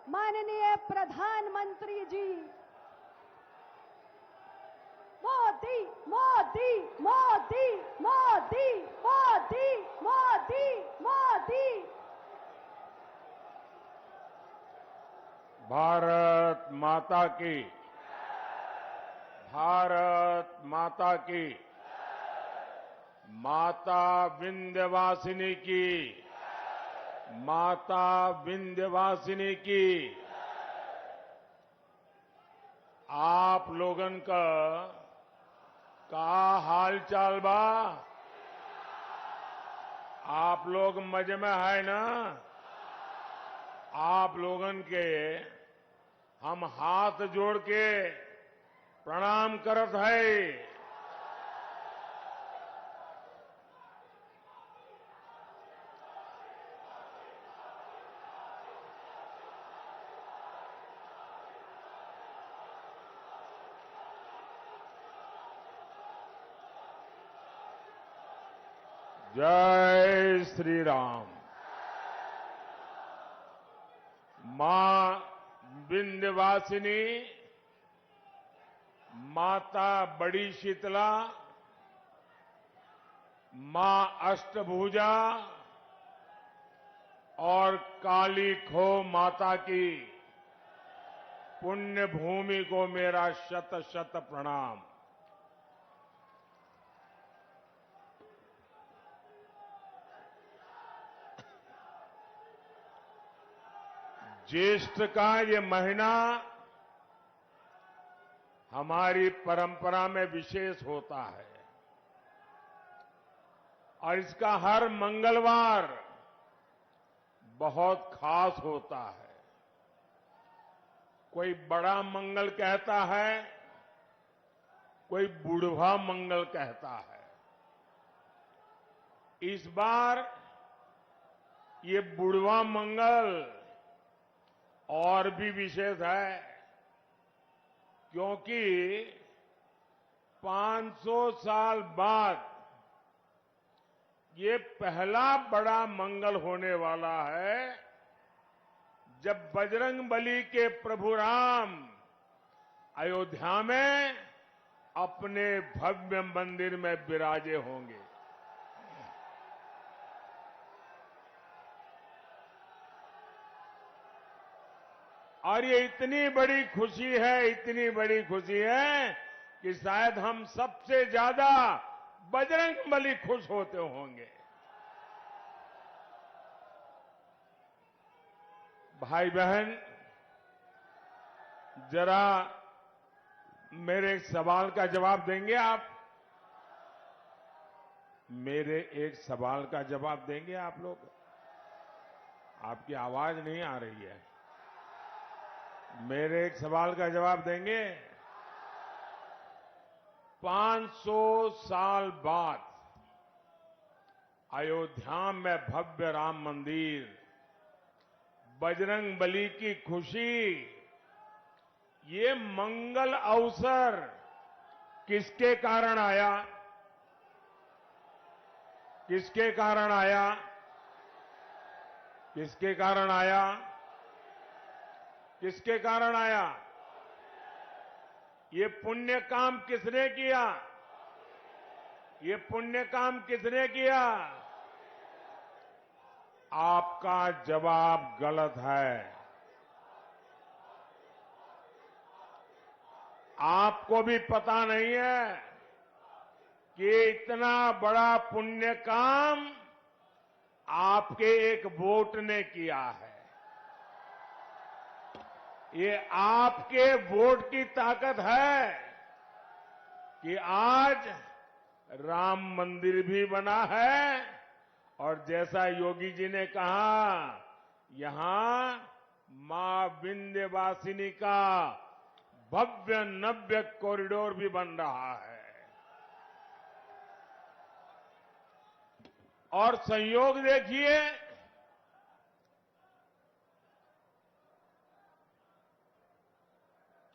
माननीय प्रधानमंत्री जी, मोदी मोदी मोदी मोदी मोदी मोदी मोदी। भारत माता की, भारत माता की, माता विंध्यवासिनी की, माता विंध्यवासिनी की। आप लोगन का हाल चाल बा? आप लोग मजे में है ना? आप लोगन के हम हाथ जोड़ के प्रणाम करत है। जय श्री राम। मां विंध्यवासिनी, माता बड़ी शीतला, मां अष्टभुजा और काली खो माता की पुण्य भूमि को मेरा शत शत प्रणाम। ज्येष्ठ का ये महीना हमारी परंपरा में विशेष होता है और इसका हर मंगलवार बहुत खास होता है। कोई बड़ा मंगल कहता है, कोई बुढ़वा मंगल कहता है। इस बार ये बुढ़वा मंगल और भी विशेष है, क्योंकि 500 साल बाद ये पहला बड़ा मंगल होने वाला है जब बजरंगबली के प्रभु राम अयोध्या में अपने भव्य मंदिर में विराजे होंगे। और ये इतनी बड़ी खुशी है, इतनी बड़ी खुशी है कि शायद हम सबसे ज्यादा बजरंगबली खुश होते होंगे। भाई बहन, जरा मेरे एक सवाल का जवाब देंगे आप? मेरे एक सवाल का जवाब देंगे आप लोग? आपकी आवाज नहीं आ रही है। मेरे एक सवाल का जवाब देंगे? 500 साल बाद अयोध्या में भव्य राम मंदिर, बजरंगबली की खुशी, ये मंगल अवसर किसके कारण आया? किसके कारण आया? किसके कारण आया? किसके कारण आया? ये पुण्य काम किसने किया? ये पुण्य काम किसने किया? आपका जवाब गलत है। आपको भी पता नहीं है कि इतना बड़ा पुण्य काम आपके एक वोट ने किया है। ये आपके वोट की ताकत है कि आज राम मंदिर भी बना है और जैसा योगी जी ने कहा, यहां मां विंध्यवासिनी का भव्य नव्य कॉरिडोर भी बन रहा है। और संयोग देखिए,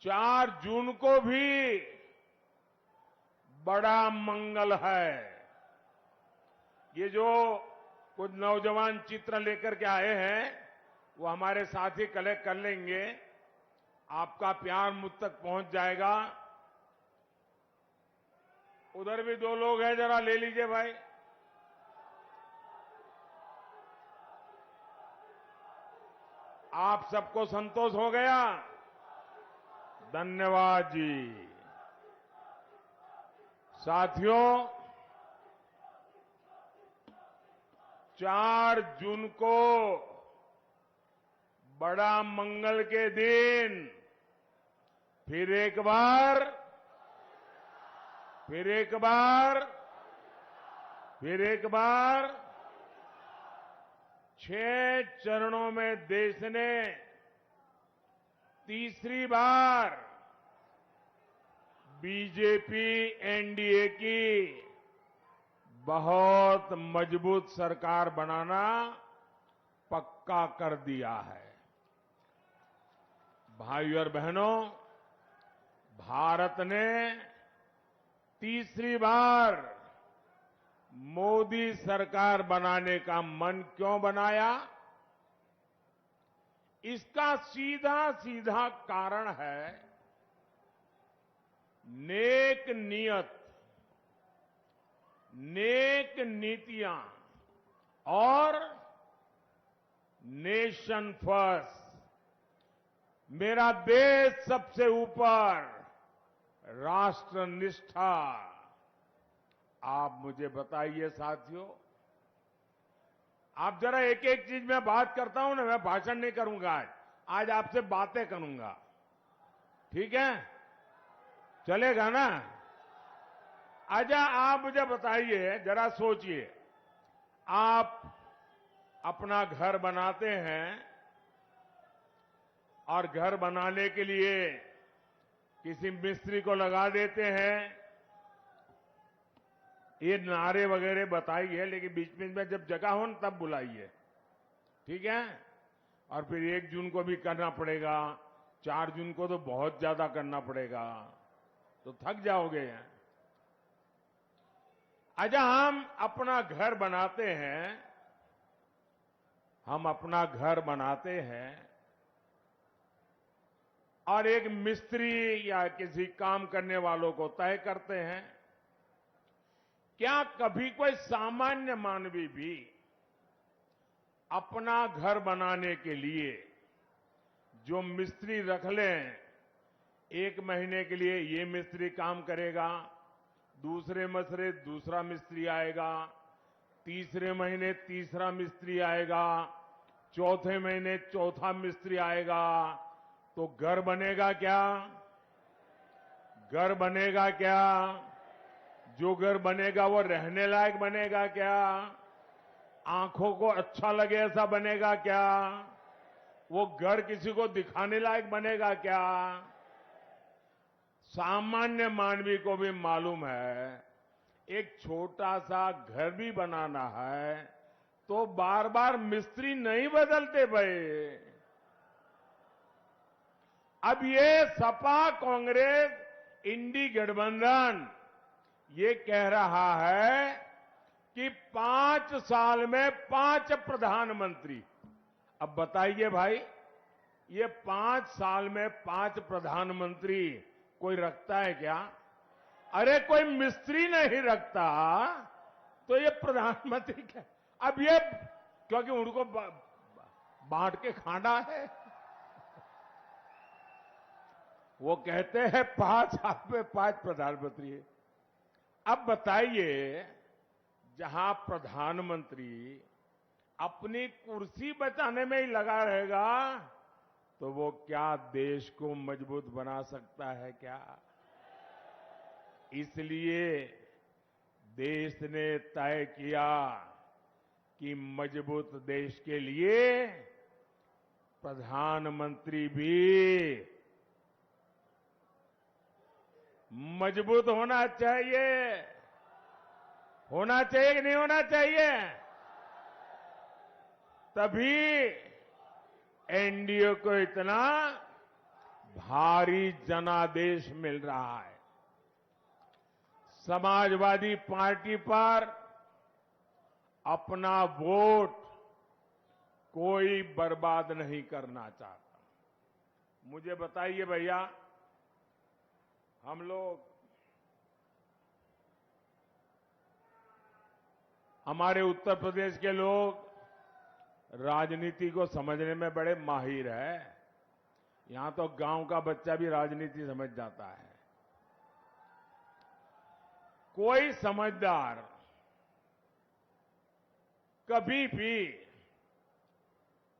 4 जून को भी बड़ा मंगल है। ये जो कुछ नौजवान चित्र लेकर के आए हैं, वो हमारे साथी कलेक्ट कर लेंगे। आपका प्यार मुझ तक पहुंच जाएगा। उधर भी 2 लोग हैं, जरा ले लीजिए भाई। आप सबको संतोष हो गया? धन्यवाद जी। साथियों, 4 जून को बड़ा मंगल के दिन फिर एक बार 6 चरणों में देश ने तीसरी बार बीजेपी एनडीए की बहुत मजबूत सरकार बनाना पक्का कर दिया है। भाइयों और बहनों, भारत ने तीसरी बार मोदी सरकार बनाने का मन क्यों बनाया? इसका सीधा सीधा कारण है नेक नियत, नेक नीतियां और नेशन फर्स्ट, मेरा देश सबसे ऊपर, राष्ट्र निष्ठा। आप मुझे बताइए साथियों, आप जरा एक एक चीज में बात करता हूं ना, मैं भाषण नहीं करूंगा आज आपसे बातें करूंगा। ठीक है? चलेगा ना? अच्छा, आप मुझे बताइए, जरा सोचिए, आप अपना घर बनाते हैं और घर बनाने के लिए किसी मिस्त्री को लगा देते हैं। ये नारे वगैरह बताइए, लेकिन बीच में जब जगह हो न तब बुलाइए। ठीक है? और फिर 1 जून को भी करना पड़ेगा, 4 जून को तो बहुत ज्यादा करना पड़ेगा, तो थक जाओगे। अच्छा, हम अपना घर बनाते हैं और एक मिस्त्री या किसी काम करने वालों को तय करते हैं। क्या कभी कोई सामान्य मानवी भी अपना घर बनाने के लिए जो मिस्त्री रख लें, 1 महीने के लिए ये मिस्त्री काम करेगा, दूसरे महीने दूसरा मिस्त्री आएगा, तीसरे महीने तीसरा मिस्त्री आएगा, चौथे महीने चौथा मिस्त्री आएगा, तो घर बनेगा क्या? घर बनेगा क्या? जो घर बनेगा वो रहने लायक बनेगा क्या? आंखों को अच्छा लगे ऐसा बनेगा क्या? वो घर किसी को दिखाने लायक बनेगा क्या? सामान्य मानवी को भी मालूम है, एक छोटा सा घर भी बनाना है तो बार बार मिस्त्री नहीं बदलते भाई। अब ये सपा कांग्रेस इंडी गठबंधन ये कह रहा है कि 5 साल में 5 प्रधानमंत्री। अब बताइए भाई, ये 5 साल में 5 प्रधानमंत्री कोई रखता है क्या? अरे कोई मिस्त्री नहीं रखता तो ये प्रधानमंत्री क्या? अब ये क्योंकि उनको बांट के खाना है, वो कहते हैं 5 साल में 5 प्रधानमंत्री। अब बताइए, जहां प्रधानमंत्री अपनी कुर्सी बचाने में ही लगा रहेगा तो वो क्या देश को मजबूत बना सकता है क्या? इसलिए देश ने तय किया कि मजबूत देश के लिए प्रधानमंत्री भी मजबूत होना चाहिए। होना चाहिए कि नहीं होना चाहिए? तभी एनडीए को इतना भारी जनादेश मिल रहा है। समाजवादी पार्टी पर अपना वोट कोई बर्बाद नहीं करना चाहता। मुझे बताइए भैया, हम लोग हमारे उत्तर प्रदेश के लोग राजनीति को समझने में बड़े माहिर हैं। यहां तो गांव का बच्चा भी राजनीति समझ जाता है। कोई समझदार कभी भी,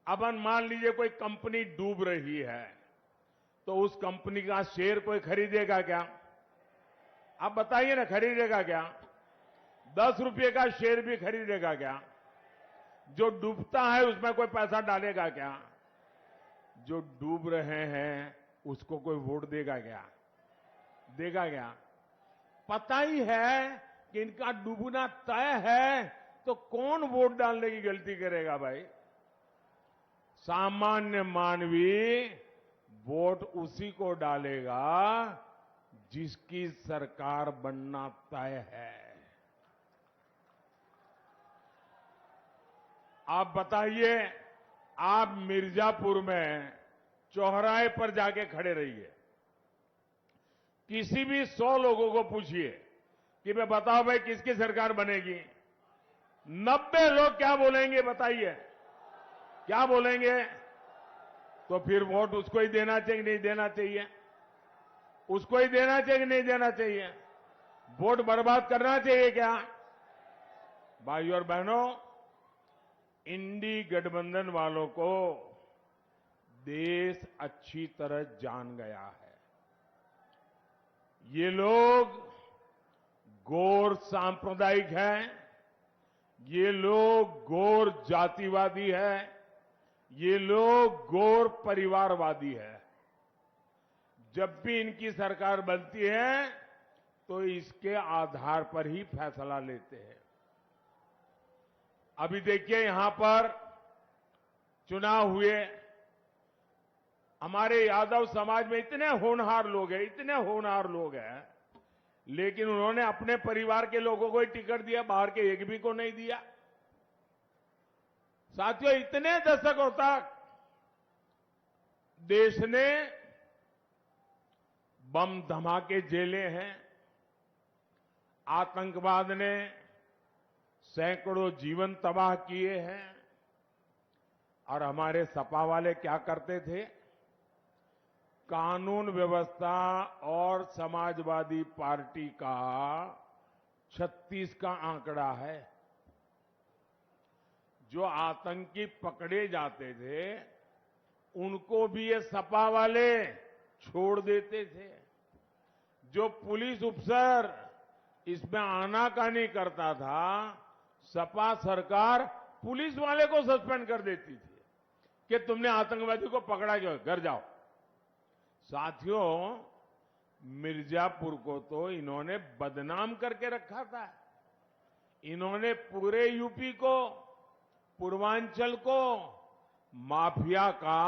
अब मान लीजिए कोई कंपनी डूब रही है तो उस कंपनी का शेयर कोई खरीदेगा क्या? आप बताइए ना, खरीदेगा क्या? 10 रुपये का शेयर भी खरीदेगा क्या? जो डूबता है उसमें कोई पैसा डालेगा क्या? जो डूब रहे हैं उसको कोई वोट देगा क्या? देगा क्या? पता ही है कि इनका डूबना तय है, तो कौन वोट डालने की गलती करेगा भाई? सामान्य मानवी वोट उसी को डालेगा जिसकी सरकार बनना तय है। आप बताइए, आप मिर्जापुर में चौराहे पर जाके खड़े रहिए, किसी भी 100 लोगों को पूछिए कि मैं बताओ भाई किसकी सरकार बनेगी, 90 लोग क्या बोलेंगे? बताइए, क्या बोलेंगे? तो फिर वोट उसको ही देना चाहिए, नहीं देना चाहिए? उसको ही देना चाहिए, नहीं देना चाहिए? वोट बर्बाद करना चाहिए क्या? भाइयों और बहनों, इंडी गठबंधन वालों को देश अच्छी तरह जान गया है। ये लोग गौर सांप्रदायिक हैं, ये लोग गौर जातिवादी हैं, ये लोग गौर परिवारवादी है। जब भी इनकी सरकार बनती है तो इसके आधार पर ही फैसला लेते हैं। अभी देखिए, यहां पर चुनाव हुए, हमारे यादव समाज में इतने होनहार लोग हैं, इतने होनहार लोग हैं, लेकिन उन्होंने अपने परिवार के लोगों को ही टिकट दिया, बाहर के एक भी को नहीं दिया। साथियों, इतने दशकों तक देश ने बम धमाके झेले हैं, आतंकवाद ने सैकड़ों जीवन तबाह किए हैं, और हमारे सपा वाले क्या करते थे? कानून व्यवस्था और समाजवादी पार्टी का 36 का आंकड़ा है। जो आतंकी पकड़े जाते थे उनको भी ये सपा वाले छोड़ देते थे। जो पुलिस अफसर इसमें आनाकानी करता था, सपा सरकार पुलिस वाले को सस्पेंड कर देती थी कि तुमने आतंकवादी को पकड़ा क्यों, घर जाओ। साथियों, मिर्जापुर को तो इन्होंने बदनाम करके रखा था। इन्होंने पूरे यूपी को, पूर्वांचल को माफिया का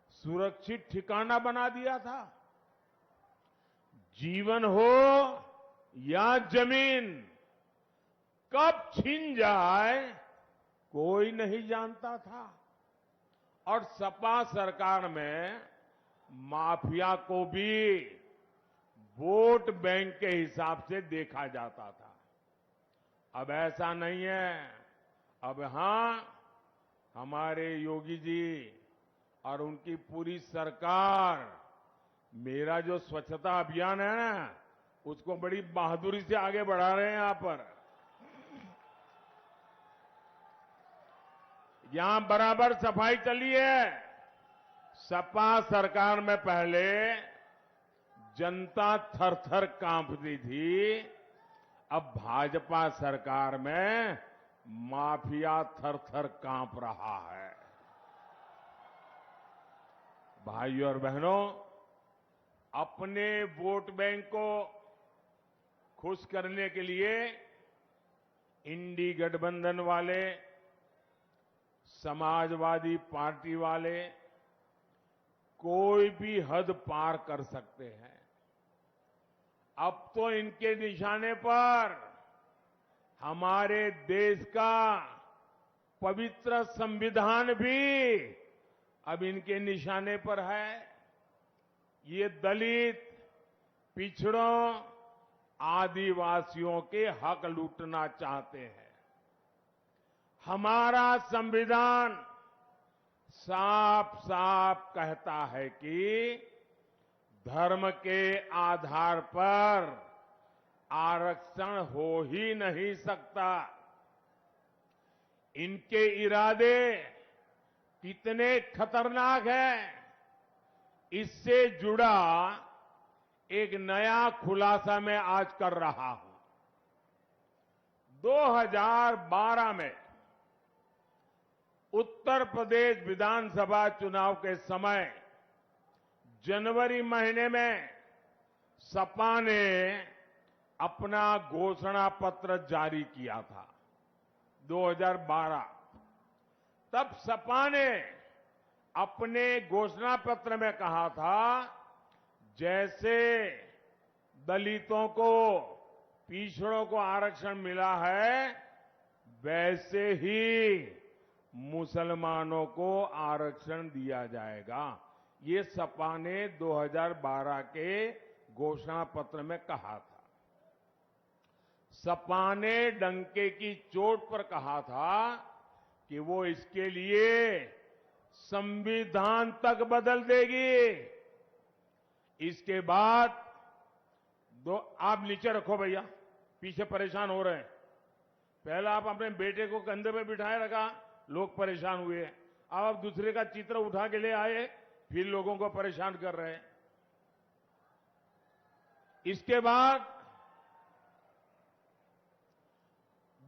सुरक्षित ठिकाना बना दिया था। जीवन हो या जमीन, कब छीन जाए कोई नहीं जानता था। और सपा सरकार में माफिया को भी वोट बैंक के हिसाब से देखा जाता था। अब ऐसा नहीं है। अब हां, हमारे योगी जी और उनकी पूरी सरकार मेरा जो स्वच्छता अभियान है ना, उसको बड़ी बहादुरी से आगे बढ़ा रहे हैं। यहां पर यहां बराबर सफाई चली है। सपा सरकार में पहले जनता थर-थर कांपती थी, अब भाजपा सरकार में माफिया थर-थर कांप रहा है। भाइयों और बहनों, अपने वोट बैंक को खुश करने के लिए इंडी गठबंधन वाले, समाजवादी पार्टी वाले कोई भी हद पार कर सकते हैं। अब तो इनके निशाने पर हमारे देश का पवित्र संविधान भी अब इनके निशाने पर है। ये दलित, पिछड़ों, आदिवासियों के हक लूटना चाहते हैं। हमारा संविधान साफ साफ कहता है कि धर्म के आधार पर आरक्षण हो ही नहीं सकता। इनके इरादे कितने खतरनाक हैं, इससे जुड़ा एक नया खुलासा मैं आज कर रहा हूं। 2012 में उत्तर प्रदेश विधानसभा चुनाव के समय जनवरी महीने में सपा ने अपना घोषणा पत्र जारी किया था। 2012 तब सपा ने अपने घोषणा पत्र में कहा था, जैसे दलितों को, पिछड़ों को आरक्षण मिला है, वैसे ही मुसलमानों को आरक्षण दिया जाएगा। ये सपा ने 2012 के घोषणा पत्र में कहा था। सपा ने डंके की चोट पर कहा था कि वो इसके लिए संविधान तक बदल देगी। इसके बाद आप नीचे रखो भैया, पीछे परेशान हो रहे हैं। पहले आप अपने बेटे को कंधे पे बिठाए रखा, लोग परेशान हुए। अब आप दूसरे का चित्र उठा के ले आए, फिर लोगों को परेशान कर रहे हैं। इसके बाद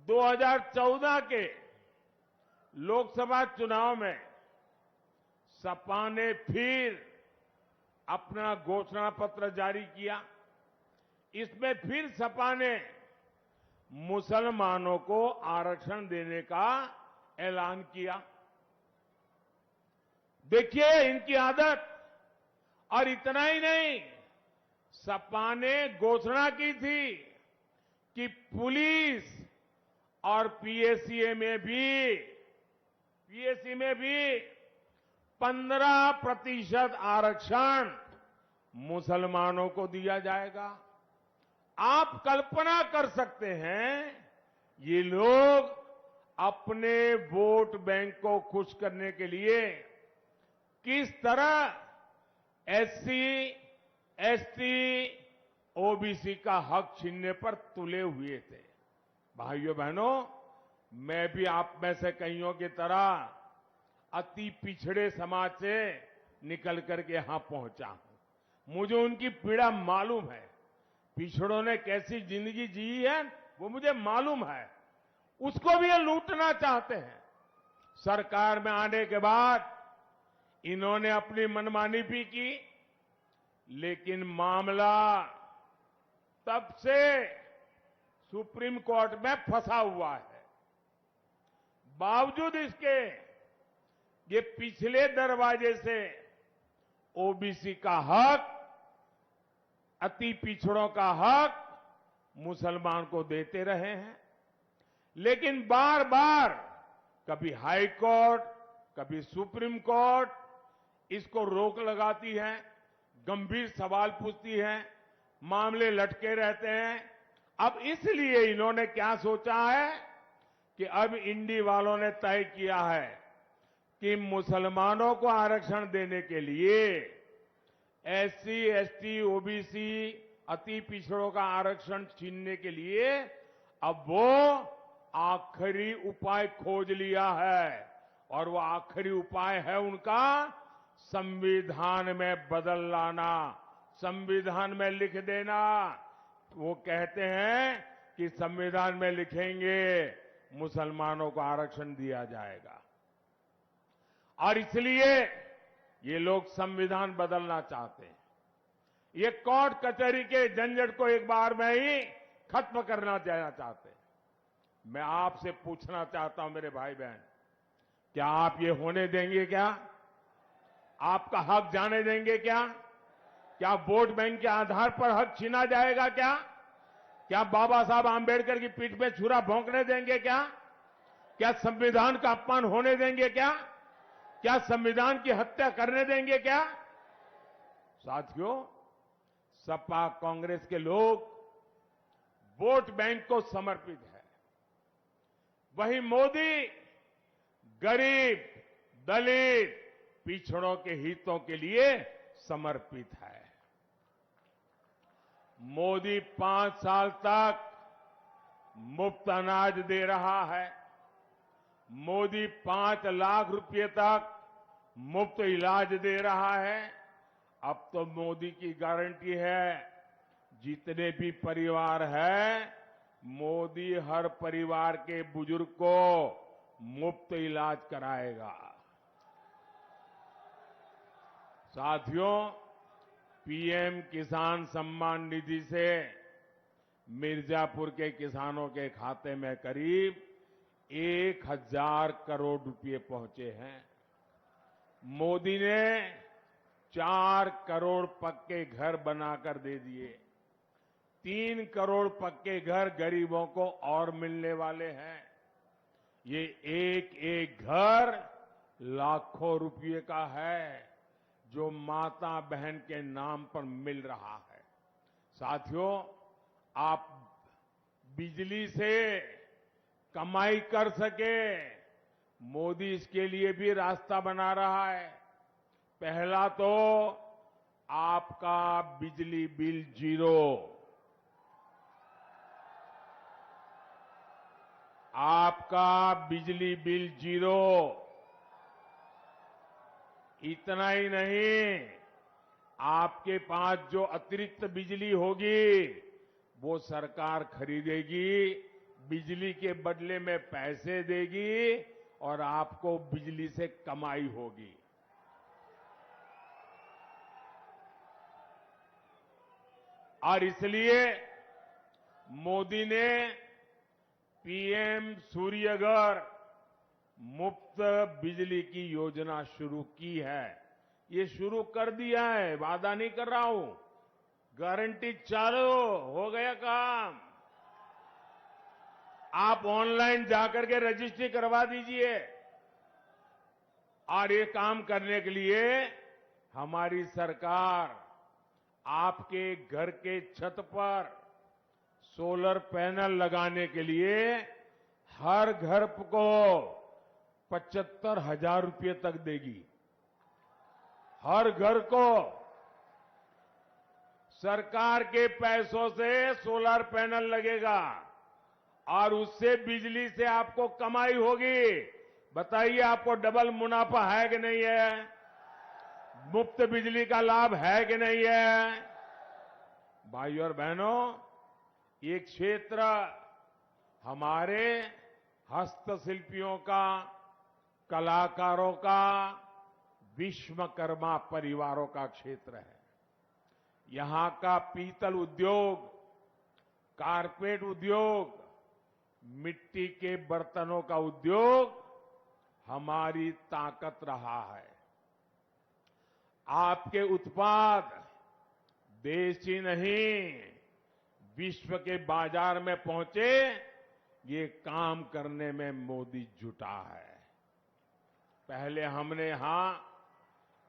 2014 के लोकसभा चुनाव में सपा ने फिर अपना घोषणा पत्र जारी किया। इसमें फिर सपा ने मुसलमानों को आरक्षण देने का ऐलान किया। देखिए इनकी आदत। और इतना ही नहीं, सपा ने घोषणा की थी कि पुलिस और पीएससी में भी 15% आरक्षण मुसलमानों को दिया जाएगा। आप कल्पना कर सकते हैं, ये लोग अपने वोट बैंक को खुश करने के लिए किस तरह एससी, एसटी, ओबीसी का हक छीनने पर तुले हुए थे। भाइयों बहनों, मैं भी आप में से कईयों की तरह अति पिछड़े समाज से निकल करके यहां पहुंचा हूं। मुझे उनकी पीड़ा मालूम है। पिछड़ों ने कैसी जिंदगी जी है वो मुझे मालूम है। उसको भी ये लूटना चाहते हैं। सरकार में आने के बाद इन्होंने अपनी मनमानी भी की, लेकिन मामला तब से सुप्रीम कोर्ट में फंसा हुआ है। बावजूद इसके ये पिछले दरवाजे से ओबीसी का हक, अति पिछड़ों का हक मुसलमान को देते रहे हैं। लेकिन बार बार कभी हाई कोर्ट, कभी सुप्रीम कोर्ट इसको रोक लगाती है, गंभीर सवाल पूछती है, मामले लटके रहते हैं। अब इसलिए इन्होंने क्या सोचा है कि अब इंडी वालों ने तय किया है कि मुसलमानों को आरक्षण देने के लिए एससी, एसटी, ओबीसी, अति पिछड़ों का आरक्षण छीनने के लिए अब वो आखिरी उपाय खोज लिया है। और वो आखिरी उपाय है उनका संविधान में बदल लाना, संविधान में लिख देना। वो कहते हैं कि संविधान में लिखेंगे मुसलमानों को आरक्षण दिया जाएगा। और इसलिए ये लोग संविधान बदलना चाहते हैं। ये कोर्ट कचहरी के झंझट को एक बार में ही खत्म करना चाहते हैं। मैं आपसे पूछना चाहता हूं मेरे भाई बहन, क्या आप ये होने देंगे? क्या आपका हक जाने देंगे? क्या वोट बैंक के आधार पर हक छीना जाएगा? क्या बाबा साहब आंबेडकर की पीठ पे छुरा भोंकने देंगे? क्या क्या संविधान का अपमान होने देंगे क्या? क्या संविधान की हत्या करने देंगे क्या? साथियों, सपा कांग्रेस के लोग वोट बैंक को समर्पित है। वहीं मोदी गरीब, दलित, पिछड़ों के हितों के लिए समर्पित है। मोदी 5 साल तक मुफ्त अनाज दे रहा है। मोदी 5 लाख रुपए तक मुफ्त इलाज दे रहा है। अब तो मोदी की गारंटी है, जितने भी परिवार हैं, मोदी हर परिवार के बुजुर्ग को मुफ्त इलाज कराएगा। साथियों, पीएम किसान सम्मान निधि से मिर्जापुर के किसानों के खाते में करीब 1000 करोड़ रुपए पहुंचे हैं। मोदी ने 4 करोड़ पक्के घर बनाकर दे दिए। 3 करोड़ पक्के घर गरीबों को और मिलने वाले हैं। ये एक एक घर लाखों रुपए का है, जो माता बहन के नाम पर मिल रहा है। साथियों, आप बिजली से कमाई कर सके, मोदी इसके लिए भी रास्ता बना रहा है। पहला तो आपका बिजली बिल 0, आपका बिजली बिल 0। इतना ही नहीं, आपके पास जो अतिरिक्त बिजली होगी वो सरकार खरीदेगी, बिजली के बदले में पैसे देगी और आपको बिजली से कमाई होगी। और इसलिए मोदी ने पीएम सूर्यघर मुफ्त बिजली की योजना शुरू की है। ये शुरू कर दिया है, वादा नहीं कर रहा हूं, गारंटी चालू हो गया काम। आप ऑनलाइन जाकर के रजिस्ट्री करवा दीजिए। और ये काम करने के लिए हमारी सरकार आपके घर के छत पर सोलर पैनल लगाने के लिए हर घर को 75,000 रुपये तक देगी। हर घर को सरकार के पैसों से सोलर पैनल लगेगा और उससे बिजली से आपको कमाई होगी। बताइए, आपको डबल मुनाफा है कि नहीं है? मुफ्त बिजली का लाभ है कि नहीं है? भाइयों और बहनों, ये क्षेत्र हमारे हस्तशिल्पियों का, कलाकारों का, विश्वकर्मा परिवारों का क्षेत्र है। यहां का पीतल उद्योग, कारपेट उद्योग, मिट्टी के बर्तनों का उद्योग हमारी ताकत रहा है। आपके उत्पाद देश ही नहीं, विश्व के बाजार में पहुंचे, ये काम करने में मोदी जुटा है। पहले हमने यहां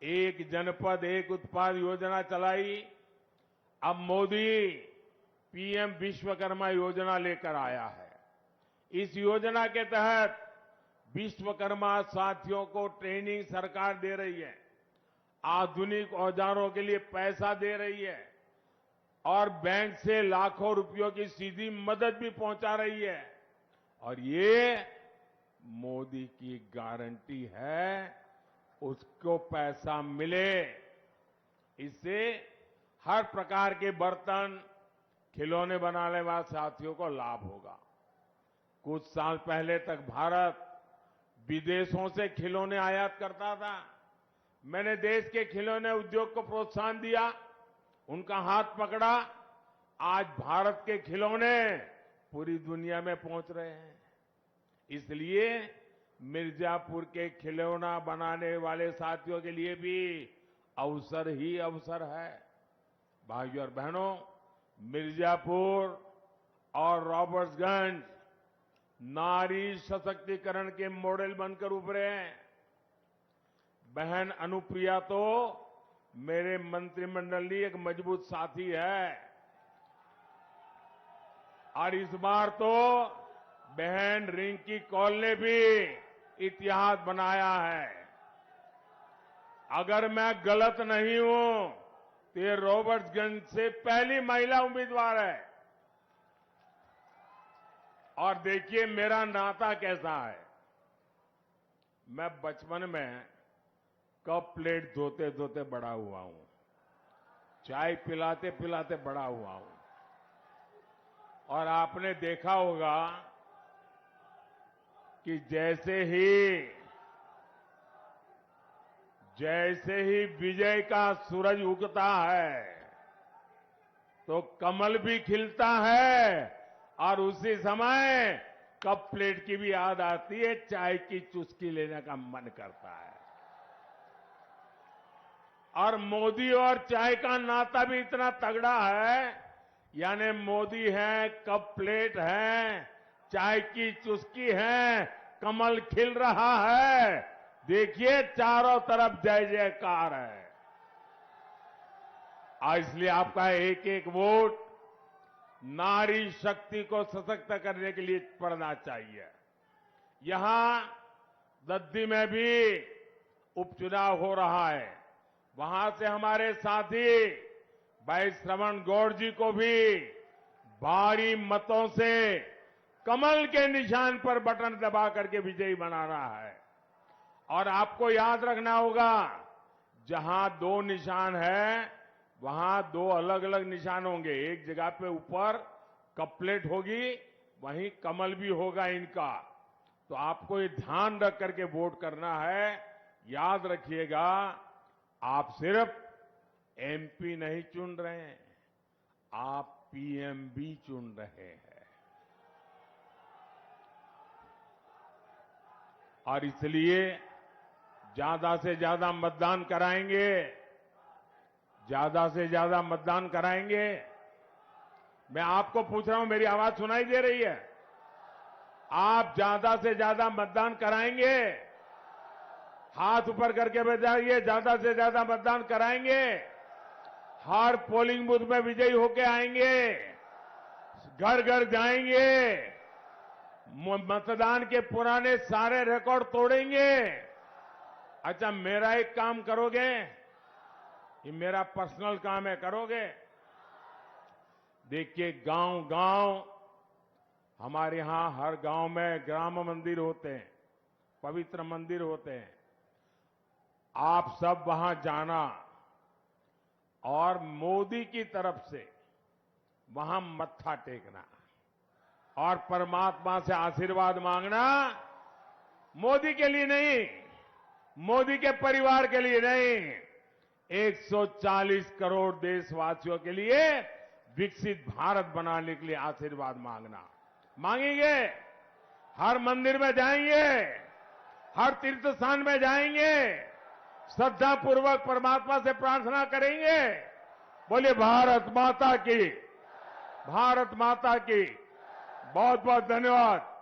एक जनपद एक उत्पाद योजना चलाई। अब मोदी पीएम विश्वकर्मा योजना लेकर आया है। इस योजना के तहत विश्वकर्मा साथियों को ट्रेनिंग सरकार दे रही है, आधुनिक औजारों के लिए पैसा दे रही है और बैंक से लाखों रुपयों की सीधी मदद भी पहुंचा रही है। और ये मोदी की गारंटी है, उसको पैसा मिले। इससे हर प्रकार के बर्तन, खिलौने बनाने वाले साथियों को लाभ होगा। कुछ साल पहले तक भारत विदेशों से खिलौने आयात करता था। मैंने देश के खिलौने उद्योग को प्रोत्साहन दिया, उनका हाथ पकड़ा। आज भारत के खिलौने पूरी दुनिया में पहुंच रहे हैं। इसलिए मिर्जापुर के खिलौना बनाने वाले साथियों के लिए भी अवसर ही अवसर है। भाइयों और बहनों, मिर्जापुर और रॉबर्ट्सगंज नारी सशक्तिकरण के मॉडल बनकर उभरे हैं। बहन अनुप्रिया तो मेरे मंत्रिमंडल की एक मजबूत साथी है और इस बार तो बहन रिंकी कौल ने भी इतिहास बनाया है। अगर मैं गलत नहीं हूं तो ये रॉबर्ट्सगंज से पहली महिला उम्मीदवार है। और देखिए मेरा नाता कैसा है। मैं बचपन में कप प्लेट धोते धोते बड़ा हुआ हूं, चाय पिलाते पिलाते बड़ा हुआ हूं। और आपने देखा होगा कि जैसे ही विजय का सूरज उगता है तो कमल भी खिलता है और उसी समय कप प्लेट की भी याद आती है, चाय की चुस्की लेने का मन करता है। और मोदी और चाय का नाता भी इतना तगड़ा है, यानी मोदी है, कप प्लेट है, चाय की चुस्की है, कमल खिल रहा है। देखिए चारों तरफ जय जयकार है। इसलिए आपका एक एक वोट नारी शक्ति को सशक्त करने के लिए पड़ना चाहिए। यहां दद्दी में भी उपचुनाव हो रहा है। वहां से हमारे साथी भाई श्रवण गौड़ जी को भी भारी मतों से कमल के निशान पर बटन दबा करके विजयी बनाना है। और आपको याद रखना होगा, जहां दो निशान है वहां दो अलग अलग निशान होंगे। एक जगह पे ऊपर कप प्लेट होगी, वहीं कमल भी होगा इनका। तो आपको ये ध्यान रख करके वोट करना है। याद रखिएगा, आप सिर्फ एमपी नहीं चुन रहे हैं, आप पीएम भी चुन रहे हैं। और इसलिए ज्यादा से ज्यादा मतदान कराएंगे, ज्यादा से ज्यादा मतदान कराएंगे। मैं आपको पूछ रहा हूं, मेरी आवाज सुनाई दे रही है? आप ज्यादा से ज्यादा मतदान कराएंगे? हाथ ऊपर करके बताइए, ज्यादा से ज्यादा मतदान कराएंगे? हर पोलिंग बूथ में विजयी होके आएंगे, घर घर जाएंगे, मतदान के पुराने सारे रिकॉर्ड तोड़ेंगे। अच्छा, मेरा एक काम करोगे? ये मेरा पर्सनल काम है, करोगे? देखिए गांव गांव, हमारे यहां हर गांव में ग्राम मंदिर होते हैं, पवित्र मंदिर होते हैं। आप सब वहां जाना और मोदी की तरफ से वहां मत्था टेकना और परमात्मा से आशीर्वाद मांगना। मोदी के लिए नहीं, मोदी के परिवार के लिए नहीं, 140 करोड़ देशवासियों के लिए विकसित भारत बनाने के लिए आशीर्वाद मांगना। मांगेंगे? हर मंदिर में जाएंगे, हर तीर्थ स्थान में जाएंगे, श्रद्धा पूर्वक परमात्मा से प्रार्थना करेंगे। बोलिए भारत माता की, भारत माता की। बहुत बहुत धन्यवाद।